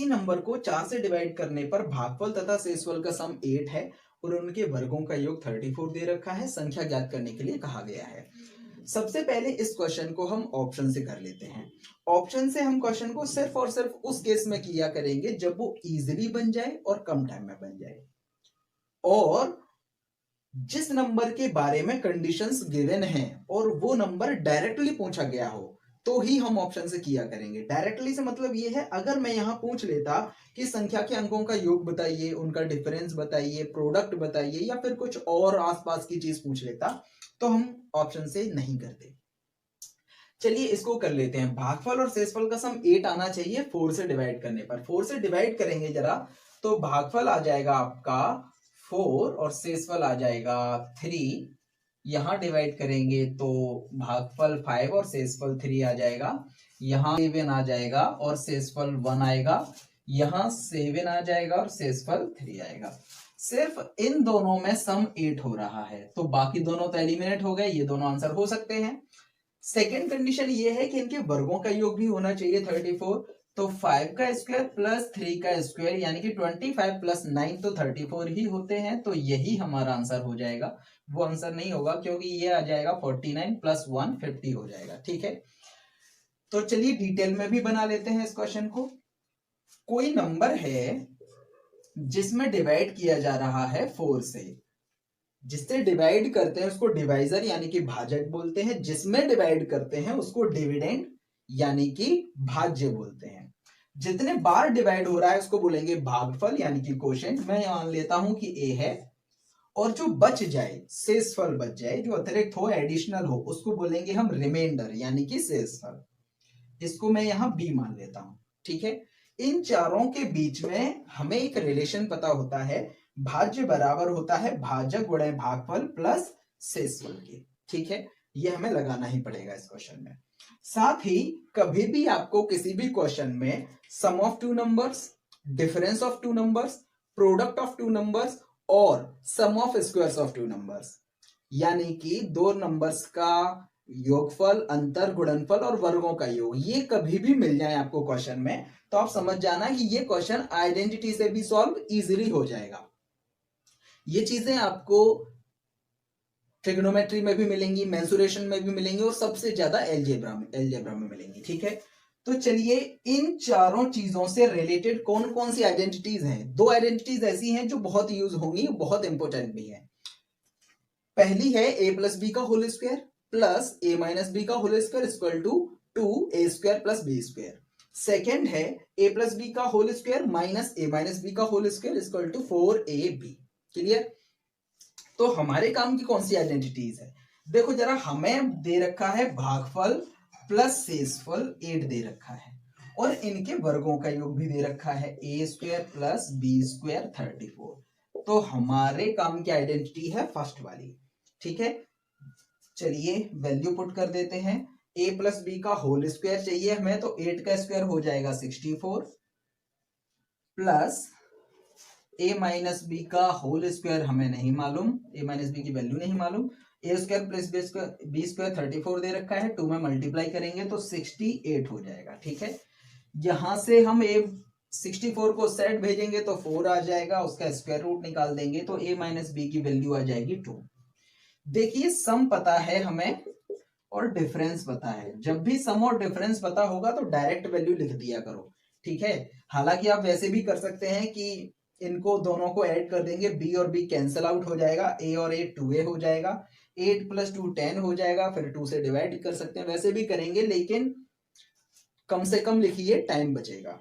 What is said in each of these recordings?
Number को 4 से divide करने पर भागफल तथा शेषफल का सम 8 है और उनके वर्गों का योग 34 दे रखा है। संख्या ज्ञात करने के लिए कहा गया है। सबसे पहले इस क्वेश्चन को हम ऑप्शन से कर लेते हैं। ऑप्शन से हम क्वेश्चन को सिर्फ और सिर्फ उस केस में किया करेंगे जब वो इजीली बन जाए और कम टाइम में बन जाए, और जिस नंबर के बारे में कंडीशंस गिवन हैं और वो नंबर डायरेक्टली पूछा गया हो तो ही हम ऑप्शन से किया करेंगे। डायरेक्टली से मतलब ये है, अगर मैं यहां पूछ लेता कि संख्या के अंकों का योग बताइए, उनका डिफरेंस बताइए, प्रोडक्ट बताइए, या फिर कुछ और आसपास की चीज पूछ लेता तो हम ऑप्शन से नहीं करते। चलिए इसको कर लेते हैं। भागफल और शेषफल का सम 8 आना चाहिए 4 से डिवाइड करने पर। 4 से डिवाइड करेंगे जरा तो भागफल आ जाएगा आपका 4 और शेषफल आ जाएगा 3। यहां डिवाइड करेंगे तो भागफल 5 और शेषफल 3 आ जाएगा। यहाँ 7 आ जाएगा और शेषफल 1 आएगा। यहाँ 7 आ जाएगा और शेषफल 3 आएगा। सिर्फ इन दोनों में सम 8 हो रहा है तो बाकी दोनों तो एलिमिनेट हो गए, ये दोनों आंसर हो सकते हैं। सेकेंड कंडीशन ये है कि इनके वर्गों का योग भी होना चाहिए 34। तो 5 का स्क्वायर प्लस 3 का स्क्वायर यानी कि 25 प्लस 9 तो 34 ही होते हैं, तो यही हमारा आंसर हो जाएगा। वो आंसर नहीं होगा क्योंकि ये आ जाएगा 49 प्लस 1 50 हो जाएगा। ठीक है, तो चलिए डिटेल में भी बना लेते हैं इस क्वेश्चन को। कोई नंबर है जिसमें डिवाइड किया जा रहा है 4 से। जिससे डिवाइड करते हैं उसको डिवाइजर यानी कि भाजक बोलते हैं, जिसमें डिवाइड करते हैं उसको डिविडेंड यानी कि भाज्य बोलते हैं। जितने बार डिवाइड हो रहा है उसको बोलेंगे भागफल यानी कि क्वोशिएंट। मैं मान लेता हूं कि ए है, और जो बच जाए शेषफल बच जाए, जो अतिरिक्त हो, एडिशनल हो, उसको बोलेंगे हम रिमाइंडर यानी कि शेषफल। इसको मैं यहां बी मान लेता हूं। ठीक है, इन चारों के बीच में हमें एक रिलेशन पता होता है, भाज्य बराबर होता है भाजक गुणे भागफल प्लस शेषफल के। ठीक है, ये हमें लगाना ही पड़ेगा इस क्वेश्चन में। साथ ही कभी भी आपको किसी भी क्वेश्चन में sum of two numbers, difference of two numbers, product of two numbers और sum of squares of two numbers यानी कि दो नंबर्स का योगफल, अंतर, गुणनफल और वर्गों का योग, ये कभी भी मिल जाए आपको क्वेश्चन में तो आप समझ जाना कि ये क्वेश्चन आइडेंटिटी से भी सॉल्व इजीली हो जाएगा। ये चीजें आपको ट्रिग्नोमेट्री में भी मिलेंगी, मेंसुरेशन में भी मिलेंगी और सबसे ज्यादा एलजेब्रा में मिलेंगी। ठीक है, तो चलिए इन चारों चीजों से रिलेटेड कौन कौन सी आइडेंटिटीज हैं। दो आइडेंटिटीज ऐसी हैं जो बहुत यूज होंगी, बहुत इंपॉर्टेंट भी है। पहली है ए प्लस बी का whole square plus A minus B का whole square equal to 2a² plus b²। Second है ए प्लस बी का whole square minus A minus B का whole square equal to 4ab। Clear? तो हमारे काम की कौन सी आइडेंटिटीज है? देखो जरा, हमें दे रखा है भागफल प्लस शेषफल 8 दे रखा है और इनके वर्गों का योग भी दे रखा है a² प्लस b² 34। तो हमारे काम की आइडेंटिटी है फर्स्ट वाली। ठीक है, चलिए वैल्यू पुट कर देते हैं। a प्लस बी का होल स्क्वायर चाहिए हमें, तो 8 का स्क्वायर हो जाएगा 64 प्लस a माइनस बी का होल स्क्वायर हमें नहीं मालूम, a माइनस बी की वैल्यू नहीं मालूम, a² प्लस b² 34 दे रखा है, 2 में मल्टीप्लाई करेंगे तो 68 हो जाएगा। ठीक है, यहां से हम 64 को सेट भेजेंगे तो 4 आ जाएगा, उसका स्क्वायर रूट निकाल देंगे तो a माइनस बी की वैल्यू आ जाएगी 2। देखिए सम पता है हमें और डिफरेंस पता है। जब भी सम और डिफरेंस पता होगा तो डायरेक्ट वैल्यू लिख दिया करो। ठीक है, हालांकि आप वैसे भी कर सकते हैं कि इनको दोनों को ऐड कर देंगे, b और b कैंसिल आउट हो जाएगा, a और a 2a हो जाएगा, 8 प्लस 2 10 हो जाएगा, फिर 2 से डिवाइड कर सकते हैं, वैसे भी करेंगे, लेकिन कम से कम लिखिए, टाइम बचेगा।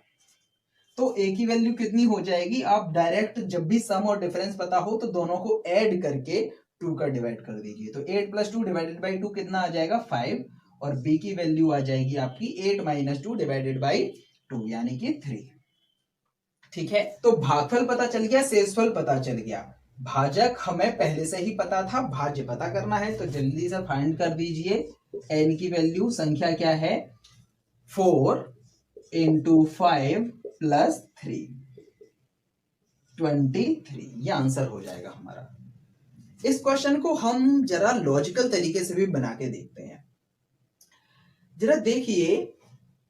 तो a की वैल्यू कितनी हो जाएगी? आप डायरेक्ट जब भी सम और डिफरेंस पता हो तो दोनों को ऐड करके 2 का डिवाइड कर दीजिए। तो 8 प्लस 2 डिवाइडेड बाई 2 कितना आ जाएगा? 5, और b की वैल्यू आ जाएगी आपकी 8 माइनस 2 डिवाइडेड बाई 2 यानी कि 3। ठीक है, तो भागफल पता चल गया, शेषफल पता चल गया, भाजक हमें पहले से ही पता था, भाज्य पता करना है। तो जल्दी से फाइंड कर दीजिए n की वैल्यू। संख्या क्या है? 4 इंटू 5 प्लस 3 23, ये आंसर हो जाएगा हमारा। इस क्वेश्चन को हम जरा लॉजिकल तरीके से भी बना के देखते हैं। जरा देखिए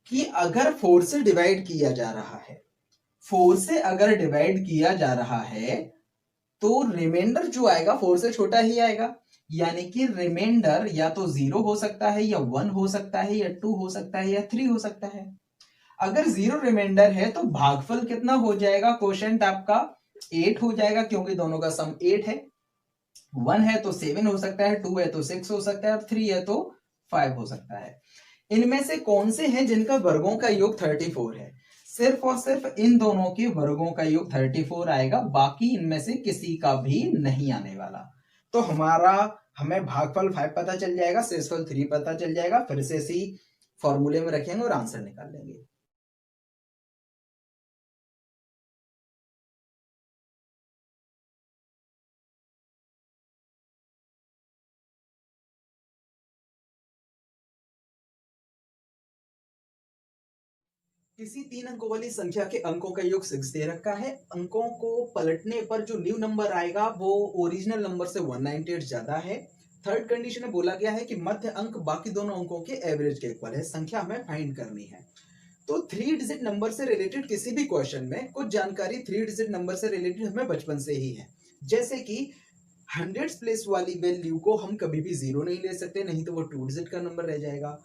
कि अगर 4 से डिवाइड किया जा रहा है 4 से अगर डिवाइड किया जा रहा है तो रिमाइंडर जो आएगा 4 से छोटा ही आएगा, यानी कि रिमाइंडर या तो 0 हो सकता है या 1 हो सकता है या 2 हो सकता है या 3 हो सकता है। अगर 0 रिमाइंडर है तो भागफल कितना हो जाएगा, क्वोशिएंट आपका 8 हो जाएगा क्योंकि दोनों का सम 8 है। 1 है तो 7 हो सकता है, 2 है तो 6 हो सकता है और 3 है तो 5 हो सकता है। इनमें से कौन से हैं जिनका वर्गों का योग 34 है? सिर्फ और सिर्फ इन दोनों के वर्गों का योग 34 आएगा, बाकी इनमें से किसी का भी नहीं आने वाला। तो हमें भागफल 5 पता चल जाएगा, शेषफल 3 पता चल जाएगा, फिर से इसी फॉर्मूले में रखेंगे और आंसर निकाल लेंगे। किसी 3 अंकों वाली संख्या के अंकों का योग 6 दे रखा है। अंकों को पलटने पर जो न्यू नंबर आएगा वो ओरिजिनल नंबर से 198 ज्यादा है। थर्ड कंडीशन में बोला गया है कि मध्य अंक बाकी दोनों अंकों के एवरेज के इक्वल है। संख्या हमें फाइंड करनी है। तो 3 डिजिट नंबर से रिलेटेड किसी भी क्वेश्चन में कुछ जानकारी 3 डिजिट नंबर से रिलेटेड हमें बचपन से ही है। जैसे कि हंड्रेड्स प्लेस वाली वैल्यू को हम कभी भी 0 नहीं ले सकते, नहीं तो वो 2 डिजिट का नंबर रह जाएगा।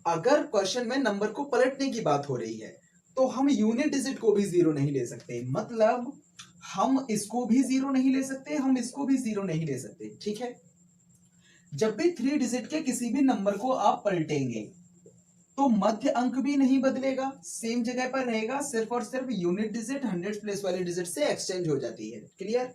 अगर क्वेश्चन में नंबर को पलटने की बात हो रही है तो हम यूनिट डिजिट को भी 0 नहीं ले सकते, मतलब हम इसको भी 0 नहीं ले सकते, हम इसको भी 0 नहीं ले सकते। ठीक है, जब भी 3 डिजिट के किसी भी नंबर को आप पलटेंगे तो मध्य अंक भी नहीं बदलेगा, सेम जगह पर रहेगा, सिर्फ और सिर्फ यूनिट डिजिट हंड्रेड प्लेस वाली डिजिट से एक्सचेंज हो जाती है। क्लियर?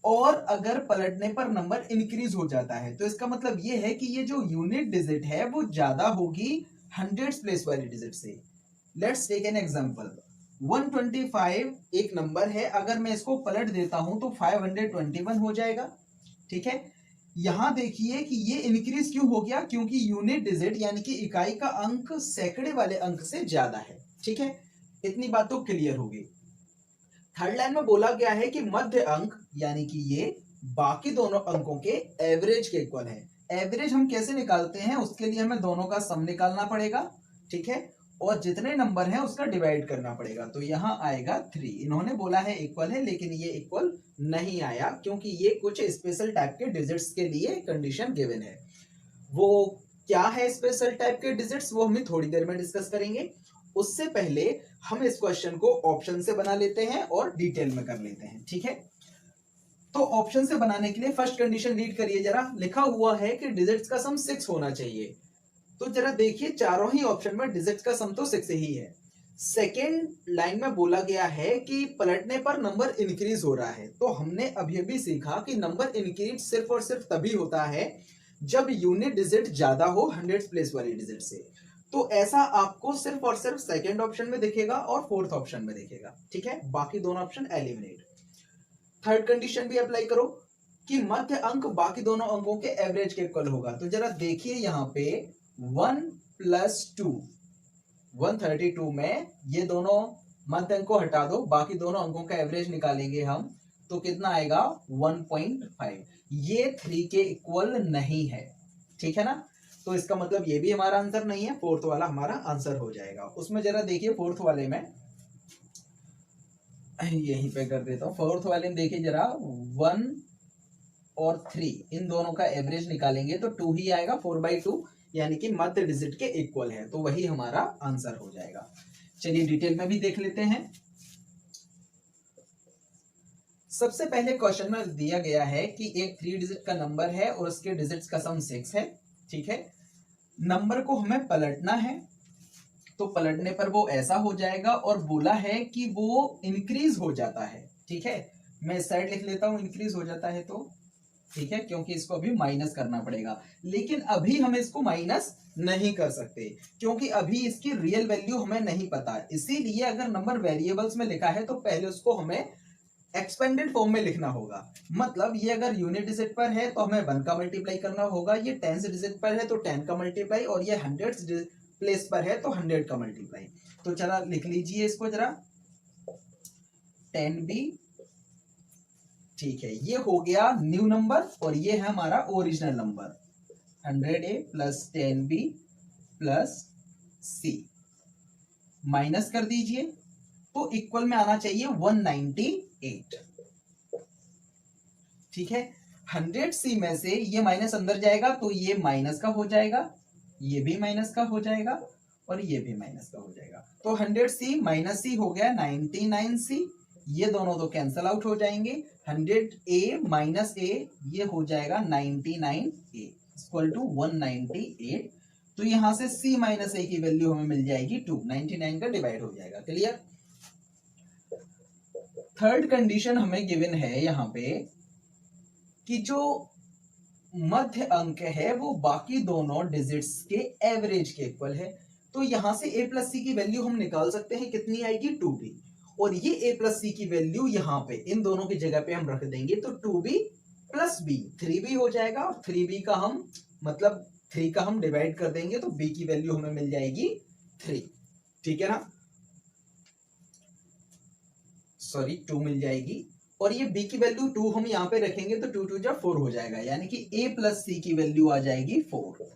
और अगर पलटने पर नंबर इंक्रीज हो जाता है तो इसका मतलब यह है कि ये जो यूनिट डिजिट है वो ज्यादा होगी हंड्रेड्स प्लेस वाली डिजिट से। Let's take an example. 125 एक नंबर है, अगर मैं इसको पलट देता हूं तो 521 हो जाएगा। ठीक है, यहां देखिए कि ये इंक्रीज क्यों हो गया, क्योंकि यूनिट डिजिट यानी कि इकाई का अंक सैकड़े वाले अंक से ज्यादा है। ठीक है, इतनी बात तो क्लियर होगी। थर्ड लाइन में बोला गया है कि मध्य अंक यानी कि ये बाकी दोनों अंकों के एवरेज के इक्वल है। एवरेज हम कैसे निकालते हैं, उसके लिए हमें दोनों का सम निकालना पड़ेगा। ठीक है, और जितने नंबर हैं उसका डिवाइड करना पड़ेगा, तो यहां आएगा 3। इन्होंने बोला है इक्वल है, लेकिन ये इक्वल नहीं आया क्योंकि ये कुछ स्पेशल टाइप के डिजिट्स के लिए कंडीशन गिवन है। वो क्या है स्पेशल टाइप के डिजिट्स, वो हम थोड़ी देर में डिस्कस करेंगे। उससे पहले हम इस क्वेश्चन को ऑप्शन से बना लेते हैं और डिटेल में कर लेते हैं। ठीक है, तो ऑप्शन से बनाने के लिए फर्स्ट कंडीशन रीड करिए जरा। लिखा हुआ है कि डिजिट्स का सम 6 होना चाहिए, तो जरा देखिए चारों ही ऑप्शन में डिजिट्स का सम तो 6 ही है। सेकेंड लाइन में बोला गया है कि पलटने पर नंबर इंक्रीज हो रहा है, तो हमने अभी भी सीखा कि नंबर इंक्रीज सिर्फ और सिर्फ तभी होता है जब यूनिट डिजिट ज्यादा हो हंड्रेड्स प्लेस वाली डिजिट से। तो ऐसा आपको सिर्फ और सिर्फ सेकेंड ऑप्शन में दिखेगा और फोर्थ ऑप्शन में दिखेगा। ठीक है, बाकी दोनों ऑप्शन एलिमिनेट। थर्ड कंडीशन भी अप्लाई करो कि मध्य अंक बाकी दोनों अंकों के एवरेज के इक्वल होगा। तो जरा देखिए यहाँ पे 1 + 2 132 में ये दोनों मध्य अंक को हटा दो, बाकी दोनों अंकों का एवरेज निकालेंगे हम, तो कितना आएगा 1.5। ये 3 के इक्वल नहीं है। ठीक है ना, तो इसका मतलब ये भी हमारा आंसर नहीं है, फोर्थ वाला हमारा आंसर हो जाएगा। उसमें जरा देखिए फोर्थ वाले में, यहीं पे कर देता हूं। फोर्थ वाले में देखिए जरा 1 और 3 इन दोनों का एवरेज निकालेंगे तो 2 ही आएगा, 4/2 यानी कि मध्य डिजिट के इक्वल है, तो वही हमारा आंसर हो जाएगा। चलिए डिटेल में भी देख लेते हैं। सबसे पहले क्वेश्चन में दिया गया है कि एक 3 डिजिट का नंबर है और उसके डिजिट्स का सम 6 है। ठीक है, नंबर को हमें पलटना है, तो पलटने पर वो ऐसा हो जाएगा और बोला है कि वो इंक्रीज हो जाता है। ठीक है, मैं इस साइड लिख लेता हूं इंक्रीज हो जाता है तो। ठीक है, क्योंकि इसको अभी माइनस करना पड़ेगा, लेकिन अभी हम इसको माइनस नहीं कर सकते क्योंकि अभी इसकी रियल वैल्यू हमें नहीं पता। इसीलिए अगर नंबर वेरिएबल्स में लिखा है तो पहले उसको हमें एक्सपेंडेड फॉर्म में लिखना होगा। मतलब ये अगर यूनिट डिजिट पर है तो हमें 1 का मल्टीप्लाई करना होगा, ये टेंस डिजिट पर है तो 10 का मल्टीप्लाई, और ये हंड्रेड्स प्लेस पर है तो 100 का मल्टीप्लाई। तो चला लिख लीजिए इसको जरा 10b। ठीक है, ये हो गया न्यू नंबर और ये है हमारा original number 100a + 10b + c। Minus कर दीजिए तो इक्वल में आना चाहिए 198। ठीक है, 100C में से ये माइनस अंदर जाएगा तो ये माइनस का हो जाएगा, ये भी माइनस का हो जाएगा और ये भी माइनस का हो जाएगा। तो 100C माइनस सी हो गया 99C, ये दोनों तो कैंसल आउट हो जाएंगे। 100A माइनस ए ये हो जाएगा 99A इक्वल टू 198। तो यहां से C माइनस ए की वैल्यू हमें मिल जाएगी 2, 99 का डिवाइड हो जाएगा। क्लियर। थर्ड कंडीशन हमें गिवन है यहाँ पे कि जो मध्य अंक है वो बाकी दोनों डिजिट्स के एवरेज के इक्वल है। तो यहां से a प्लस सी की वैल्यू हम निकाल सकते हैं, कितनी आएगी 2b, और ये a प्लस सी की वैल्यू यहाँ पे इन दोनों की जगह पे हम रख देंगे तो 2b प्लस b 3b हो जाएगा, और 3b का हम मतलब 3 का हम डिवाइड कर देंगे तो b की वैल्यू हमें मिल जाएगी 3। ठीक है ना, सॉरी 2 मिल जाएगी, और ये b की वैल्यू 2 हम यहाँ पे रखेंगे तो 2 2 जा 4 हो जाएगा, यानी कि a प्लस सी की वैल्यू आ जाएगी 4।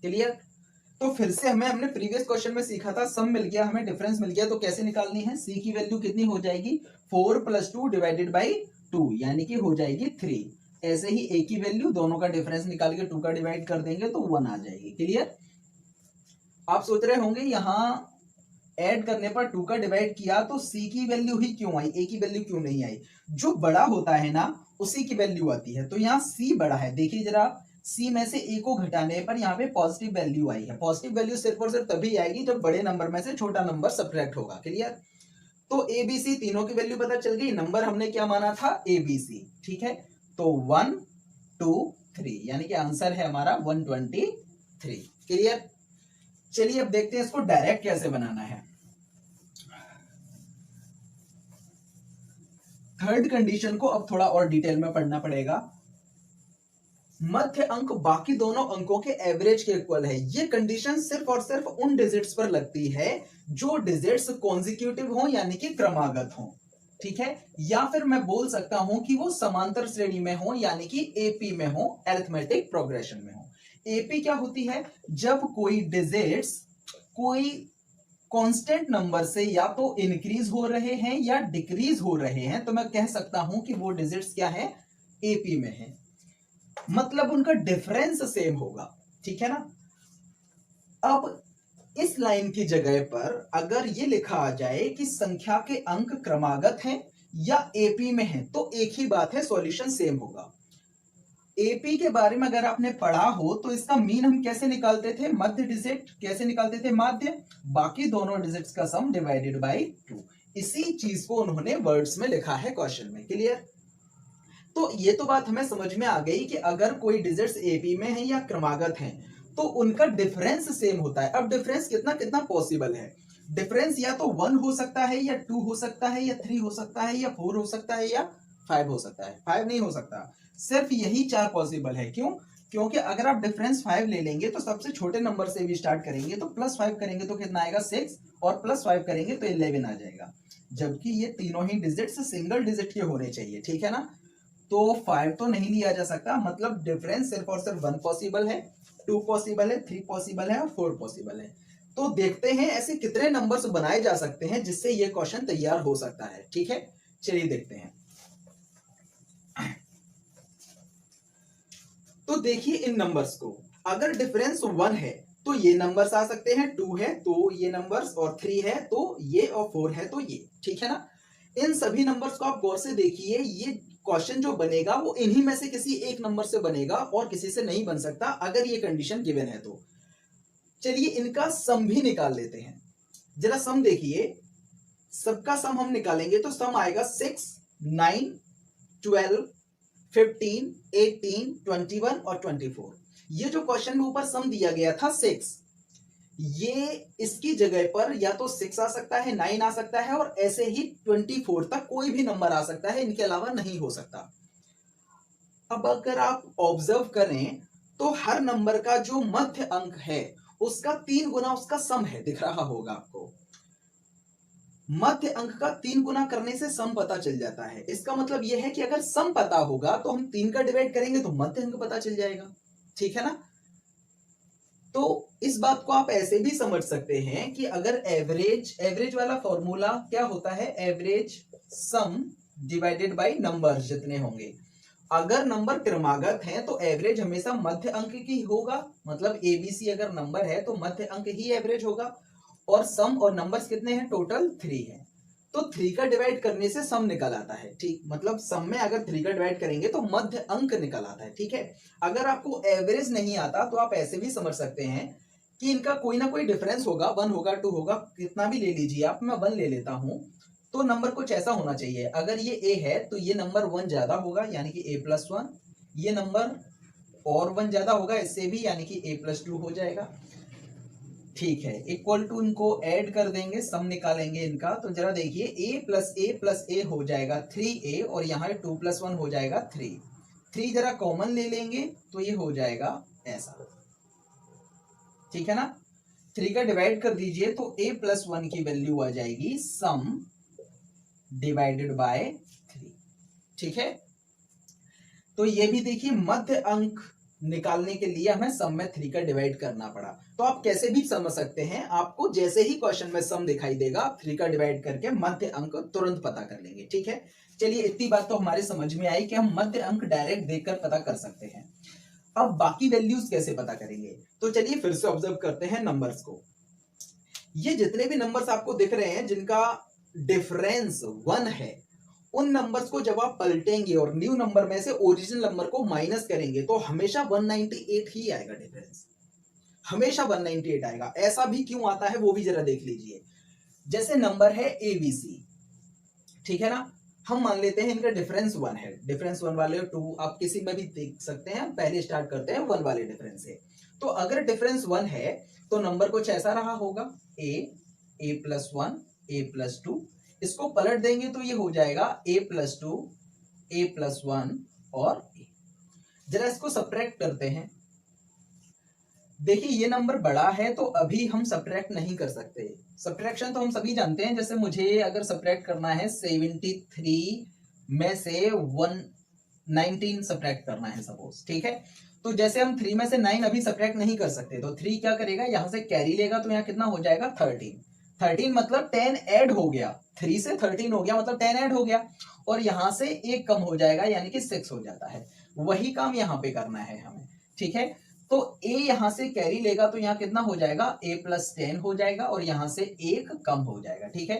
क्लियर। तो फिर से हमने प्रीवियस क्वेश्चन में सीखा था, सम मिल गया हमें, डिफरेंस मिल गया, तो कैसे निकालनी है, c की वैल्यू कितनी हो जाएगी 4 प्लस 2 डिवाइडेड बाई 2, यानी कि हो जाएगी 3। ऐसे ही a की वैल्यू दोनों का डिफरेंस निकाल के 2 का डिवाइड कर देंगे तो 1 आ जाएगी। क्लियर। आप सोच रहे होंगे यहाँ ऐड करने पर 2 का डिवाइड किया तो c की वैल्यू ही क्यों आई, a की वैल्यू क्यों नहीं आई। जो बड़ा होता है ना उसी की वैल्यू आती है, तो यहाँ c बड़ा है। देखिए जरा, c में से a को घटाने पर यहाँ पे पॉजिटिव वैल्यू आई है। पॉजिटिव वैल्यू सिर्फ और सिर्फ तभी आएगी जब बड़े नंबर में से छोटा नंबर सब्ट्रैक्ट होगा। क्लियर। तो a b c तीनों की वैल्यू पता चल गई, नंबर हमने क्या माना था a b c। ठीक है, तो 1 2 3 यानी कि आंसर है हमारा 123। क्लियर। चलिए अब देखते हैं इसको डायरेक्ट कैसे बनाना है। थर्ड कंडीशन को अब थोड़ा और डिटेल में पढ़ना पड़ेगा। मध्य अंक बाकी दोनों अंकों के एवरेज के इक्वल है। ये कंडीशन सिर्फ और सिर्फ उन डिजिट्स पर लगती है जो डिजिट्स कॉन्जिक्यूटिव हो यानी कि क्रमागत हो। ठीक है, या फिर मैं बोल सकता हूं कि वो समांतर श्रेणी में हो यानी कि एपी में हो, अरिथमेटिक प्रोग्रेशन में हो। एपी क्या होती है, जब कोई डिजिट्स कोई कांस्टेंट नंबर से या तो इंक्रीज हो रहे हैं या डिक्रीज हो रहे हैं, तो मैं कह सकता हूं कि वो डिजिट्स क्या है, एपी में है, मतलब उनका डिफरेंस सेम होगा। ठीक है ना। अब इस लाइन की जगह पर अगर ये लिखा आ जाए कि संख्या के अंक क्रमागत हैं या एपी में हैं, तो एक ही बात है, सॉल्यूशन सेम होगा। एपी के बारे में अगर आपने पढ़ा हो तो इसका मीन हम कैसे निकालते थे, मध्य डिजिट कैसे निकालते थे, माध्य बाकी दोनों डिजिट्स का सम डिवाइडेड बाई 2। इसी चीज को उन्होंने वर्ड्स में लिखा है क्वेश्चन में। क्लियर। तो ये तो बात हमें समझ में आ गई कि अगर कोई डिजिट्स एपी में है या क्रमागत है तो उनका डिफरेंस सेम होता है। अब डिफरेंस कितना कितना पॉसिबल है, डिफरेंस या तो 1 हो सकता है या 2 हो सकता है या 3 हो सकता है या 4 हो सकता है या 5 हो सकता है। 5 नहीं हो सकता, सिर्फ यही 4 पॉसिबल है। क्यों, क्योंकि अगर आप डिफरेंस 5 ले लेंगे तो सबसे छोटे नंबर से भी स्टार्ट करेंगे, तो +5 करेंगे तो कितना आएगा 6, और +5 करेंगे तो 11 आ जाएगा, जबकि ये तीनों ही डिजिट्स सिंगल डिजिट के होने चाहिए। ठीक है ना। तो 5 तो नहीं लिया जा सकता, मतलब डिफरेंस सिर्फ और सिर्फ 1 पॉसिबल है, 2 पॉसिबल है, 3 पॉसिबल है और 4 पॉसिबल है। तो देखते हैं ऐसे कितने नंबर्स बनाए जा सकते हैं जिससे ये क्वेश्चन तैयार हो सकता है। ठीक है, चलिए देखते हैं। तो देखिए इन नंबर्स को, अगर डिफरेंस 1 है तो ये नंबर्स आ सकते हैं, 2 है तो ये नंबर्स, और 3 है तो ये, और 4 है तो ये। ठीक है ना। इन सभी नंबर्स को आप गौर से देखिए, ये क्वेश्चन जो बनेगा वो इन्हीं में से किसी एक नंबर से बनेगा और किसी से नहीं बन सकता अगर ये कंडीशन गिवन है तो। चलिए इनका सम भी निकाल लेते हैं। जरा सम देखिए, सबका सम हम निकालेंगे तो सम आएगा 6 9 12 15 18 21 और 24। ये जो क्वेश्चन में ऊपर सम दिया गया था 6, ये इसकी जगह पर या तो 6 आ सकता है, 9 आ सकता है, और ऐसे ही 24 तक कोई भी नंबर आ सकता है, इनके अलावा नहीं हो सकता। अब अगर आप ऑब्जर्व करें तो हर नंबर का जो मध्य अंक है उसका 3 गुना उसका सम है, दिख रहा होगा आपको। मध्य अंक का 3 गुना करने से सम पता चल जाता है। इसका मतलब यह है कि अगर सम पता होगा तो हम 3 का डिवाइड करेंगे तो मध्य अंक पता चल जाएगा। ठीक है ना। तो इस बात को आप ऐसे भी समझ सकते हैं कि अगर एवरेज वाला फॉर्मूला क्या होता है, average some divided by number जितने होंगे। अगर नंबर क्रमागत हैं तो एवरेज हमेशा मध्य अंक की होगा, मतलब एबीसी अगर नंबर है तो मध्य अंक ही एवरेज होगा। और सम और नंबर्स कितने हैं, टोटल 3 है, तो 3 का डिवाइड करने से सम निकल आता है। ठीक, मतलब सम में अगर 3 का डिवाइड करेंगे तो मध्य अंक निकल आता है। ठीक है, अगर आपको एवरेज नहीं आता तो आप ऐसे भी समझ सकते हैं कि इनका कोई ना कोई डिफरेंस होगा, 1 होगा 2 होगा, कितना भी ले लीजिए आप, मैं 1 ले लेता हूं। तो नंबर कुछ ऐसा होना चाहिए, अगर ये a है तो ये नंबर 1 ज्यादा होगा यानी कि a+1, ये नंबर और 1 ज्यादा होगा इससे भी यानी कि a+2 हो जाएगा। ठीक है, इक्वल टू इनको ऐड कर देंगे, सम निकालेंगे इनका, तो जरा देखिए a+a+a हो जाएगा 3a और यहाँ 2 + 1 हो जाएगा 3 जरा कॉमन ले लेंगे तो ये हो जाएगा ऐसा। ठीक है ना, 3 का डिवाइड कर दीजिए तो a+1 की वैल्यू आ जाएगी सम डिवाइडेड बाय 3। ठीक है, तो ये भी देखिए मध्य अंक निकालने के लिए हमें सम में 3 का डिवाइड करना पड़ा। तो आप कैसे भी समझ सकते हैं, आपको जैसे ही क्वेश्चन में सम दिखाई देगा आप 3 का डिवाइड करके मध्य अंक तुरंत पता कर लेंगे। ठीक है, चलिए इतनी बात तो हमारे समझ में आई कि हम मध्य अंक डायरेक्ट देखकर पता कर सकते हैं। अब बाकी वैल्यूज कैसे पता करेंगे, तो चलिए फिर से ऑब्जर्व करते हैं नंबर्स को। ये जितने भी नंबर्स आपको दिख रहे हैं जिनका डिफरेंस 1 है, उन नंबर्स को जब आप पलटेंगे और न्यू नंबर में से ओरिजिनल नंबर को माइनस करेंगे तो हमेशा 198 ही आएगा डिफरेंस, हमेशा 198 आएगा। ऐसा भी क्यों आता है वो भी जरा देख लीजिए। जैसे नंबर है एबीसी, ठीक है ना, हम मान लेते हैं इनका डिफरेंस 1 है, डिफरेंस 1 वाले 2 आप किसी में भी देख सकते हैं, पहले स्टार्ट करते हैं 1 वाले डिफरेंस से। तो अगर डिफरेंस 1 है तो नंबर कुछ ऐसा रहा होगा, a+1 a+2, इसको पलट देंगे तो ये हो जाएगा a+2 a+1 और a। जरा इसको सब्ट्रैक्ट करते हैं, देखिए ये नंबर बड़ा है तो अभी हम सब्ट्रैक्ट नहीं कर सकते, सब्ट्रैक्शन तो हम सभी जानते हैं। जैसे मुझे अगर सब्ट्रैक्ट करना है 73 में से 119 सब्ट्रैक्ट करना है सपोज, ठीक है, तो जैसे हम 3 में से 9 अभी सब्ट्रैक्ट नहीं कर सकते, तो 3 क्या करेगा, यहां से कैरी लेगा तो यहाँ कितना हो जाएगा 13 मतलब 10 ऐड हो गया, 3 से 13 हो गया मतलब 10 ऐड हो गया, और यहां से एक कम हो जाएगा यानी कि 6 हो जाता है। वही काम यहाँ पे करना है हमें। ठीक है, तो a यहां से कैरी लेगा तो यहाँ कितना हो जाएगा, a+10 हो जाएगा और यहां से एक कम हो जाएगा। ठीक है,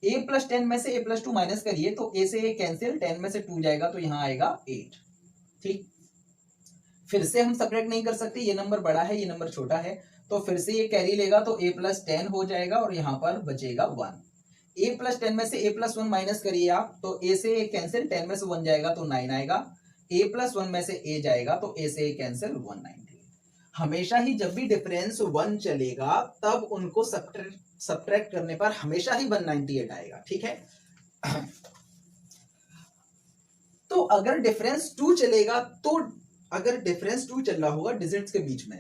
a+10 में से a+2 माइनस करिए तो a से a कैंसिल, 10 में से 2 जाएगा तो यहाँ आएगा 8। ठीक, फिर से हम सब्ट्रैक्ट नहीं कर सकते, ये नंबर बड़ा है ये नंबर छोटा है, तो फिर से ये कैरी लेगा तो a+10 हो जाएगा और यहाँ पर बचेगा 1। a+10 में से a+1 माइनस करिए आप, तो a से a कैंसिल, 10 में से 1 जाएगा तो 9 आएगा, a+1 में से a जाएगा तो a से a कैंसिल 198। हमेशा ही जब भी डिफरेंस 1 चलेगा तब उनको सब्ट्रैक्ट करने पर हमेशा ही 198 आएगा। ठीक है, तो अगर डिफरेंस 2 चलेगा, तो अगर डिफरेंस 2 चल रहा होगा डिजिट्स के बीच में,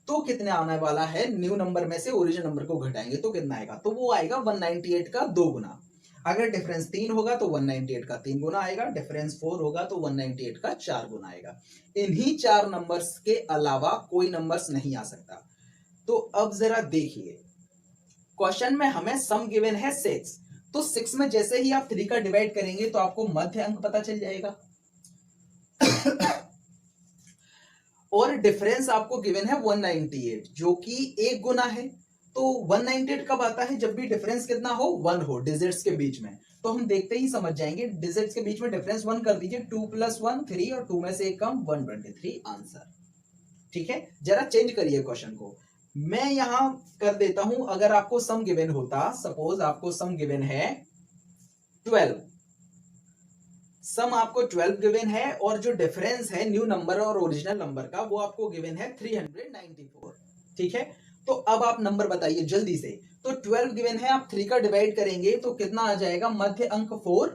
तो कितने आने वाला है, न्यू नंबर में से ओरिजिनल नंबर को घटाएंगे तो कितना आएगा, तो वो आएगा 198 का 2 गुना। अगर डिफरेंस 3 होगा तो 198 का 3 गुना आएगा, डिफरेंस 4 होगा तो 198 का 4 गुना आएगा। इन्हीं 4 नंबर्स के अलावा कोई नंबर्स नहीं आ सकता। तो अब जरा देखिए, क्वेश्चन में हमें सम गिवन है 6, तो 6 में जैसे ही आप 3 का डिवाइड करेंगे तो आपको मध्य अंक पता चल जाएगा और डिफरेंस आपको गिवन है 198 जो कि 1 गुना है। तो 198 कब आता है, जब भी डिफरेंस कितना हो, 1 हो डिजिट्स के बीच में। तो हम देखते ही समझ जाएंगे, डिजिट्स के बीच में डिफरेंस 1 कर दीजिए, 2 + 1 3 और 2 में से एक कम 123 आंसर। ठीक है, जरा चेंज करिए क्वेश्चन को, मैं यहां कर देता हूं, अगर आपको सम गिवन होता, सपोज आपको सम गिवन है 12, सम आपको 12 गिवन है और जो डिफरेंस है न्यू नंबर और ओरिजिनल नंबर का वो आपको गिवन है 394। ठीक है, तो अब आप नंबर बताइए जल्दी से। तो 12 गिवन है, आप 3 का डिवाइड करेंगे तो कितना आ जाएगा, मध्य अंक 4,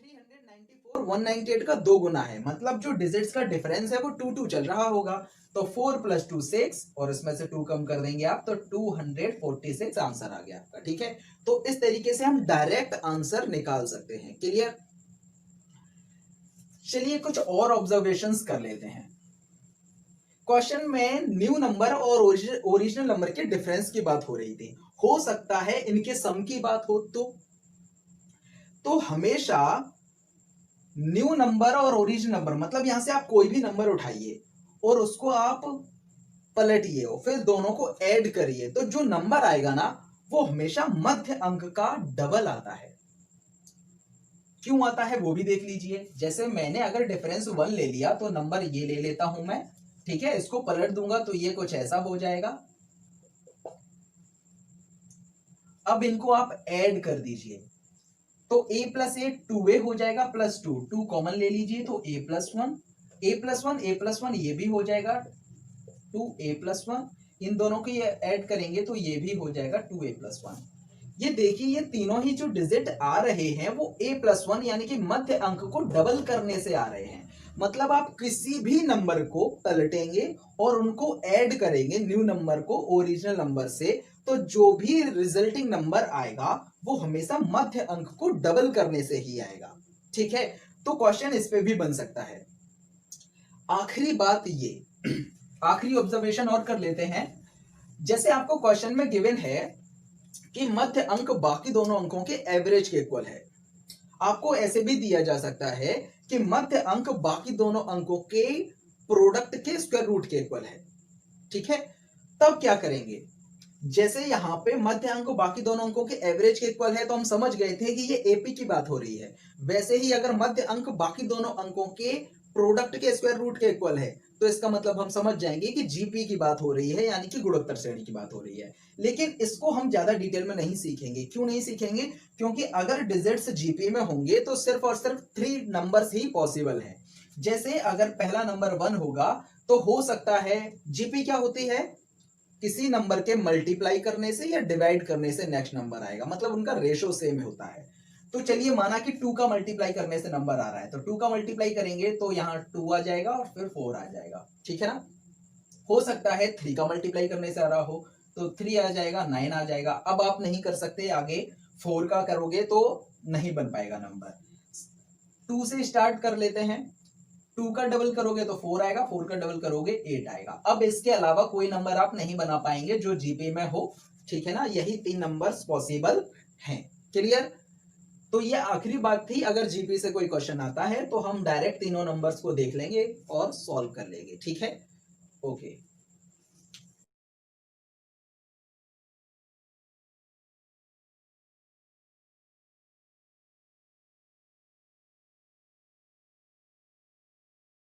394 198 का 2 गुना है, मतलब जो डिजिट्स का डिफरेंस है वो 2 चल रहा होगा, तो 4 + 2 6 और इसमें से 2 कम कर देंगे आप तो 246 आंसर आ गया आपका। ठीक है, तो इस तरीके से हम डायरेक्ट आंसर निकाल सकते हैं। क्लियर, चलिए कुछ और ऑब्जर्वेशंस कर लेते हैं। क्वेश्चन में न्यू नंबर और ओरिजिनल नंबर के डिफरेंस की बात हो रही थी, हो सकता है इनके सम की बात हो तो हमेशा न्यू नंबर और ओरिजिनल नंबर मतलब यहां से आप कोई भी नंबर उठाइए और उसको आप पलटिए और फिर दोनों को ऐड करिए, तो जो नंबर आएगा ना वो हमेशा मध्य अंक का डबल आता है। क्यों आता है वो भी देख लीजिए। जैसे मैंने अगर डिफरेंस 1 ले लिया तो नंबर ये ले लेता हूं मैं, ठीक है, इसको पलट दूंगा तो ये कुछ ऐसा हो जाएगा। अब इनको आप ऐड कर दीजिए तो a प्लस ए 2a हो जाएगा प्लस 2, 2 कॉमन ले लीजिए तो a plus one, A plus one, A plus one ये भी हो जाएगा 2a प्लस वन, इन दोनों को ये ऐड करेंगे तो ये भी हो जाएगा 2a प्लस वन। ये देखिए ये तीनों ही जो डिजिट आ रहे हैं वो a प्लस वन यानी कि मध्य अंक को डबल करने से आ रहे हैं। मतलब आप किसी भी नंबर को पलटेंगे और उनको ऐड करेंगे न्यू नंबर को ओरिजिनल नंबर से, तो जो भी रिजल्टिंग नंबर आएगा वो हमेशा मध्य अंक को डबल करने से ही आएगा। ठीक है, तो क्वेश्चन इस पे भी बन सकता है। आखिरी बात ये आखिरी ऑब्जर्वेशन और कर लेते हैं। जैसे आपको क्वेश्चन में गिवन है कि मध्य अंक बाकी दोनों अंकों के एवरेज के इक्वल है। आपको ऐसे भी दिया जा सकता है कि मध्य अंक बाकी दोनों अंकों के प्रोडक्ट के स्क्वायर रूट के इक्वल है। ठीक है, तब क्या करेंगे? जैसे यहाँ पे मध्य अंक बाकी दोनों अंकों के एवरेज के इक्वल है तो हम समझ गए थे कि ये एपी की बात हो रही है। वैसे ही अगर मध्य अंक बाकी दोनों अंकों के प्रोडक्ट के स्क्वायर रूट के इक्वल है तो इसका मतलब हम समझ जाएंगे कि जीपी की बात हो रही है, यानी कि गुणोत्तर श्रेणी की बात हो रही है। लेकिन इसको हम ज्यादा डिटेल में नहीं सीखेंगे। क्यों नहीं सीखेंगे? क्योंकि अगर डिजिट्स जीपी में होंगे तो सिर्फ और सिर्फ 3 नंबर्स ही पॉसिबल है। जैसे अगर पहला नंबर 1 होगा तो हो सकता है जीपी क्या होती है, किसी नंबर के मल्टीप्लाई करने से या डिवाइड करने से नेक्स्ट नंबर आएगा, मतलब उनका रेशो सेम होता है। तो चलिए माना कि 2 का मल्टीप्लाई करने से नंबर आ रहा है तो 2 का मल्टीप्लाई करेंगे तो यहाँ 2 आ जाएगा और फिर 4 आ जाएगा। ठीक है ना। हो सकता है 3 का मल्टीप्लाई करने से आ रहा हो तो 3 आ जाएगा, 9 आ जाएगा। अब आप नहीं कर सकते आगे, 4 का करोगे तो नहीं बन पाएगा नंबर। 2 से स्टार्ट कर लेते हैं, 2 का डबल करोगे तो 4 आएगा, 4 का डबल करोगे 8 आएगा। अब इसके अलावा कोई नंबर आप नहीं बना पाएंगे जो जीपी में हो। ठीक है ना, यही 3 नंबर्स पॉसिबल हैं। क्लियर? तो ये आखिरी बात थी। अगर जीपी से कोई क्वेश्चन आता है तो हम डायरेक्ट तीनों नंबर्स को देख लेंगे और सॉल्व कर लेंगे। ठीक है, ओके।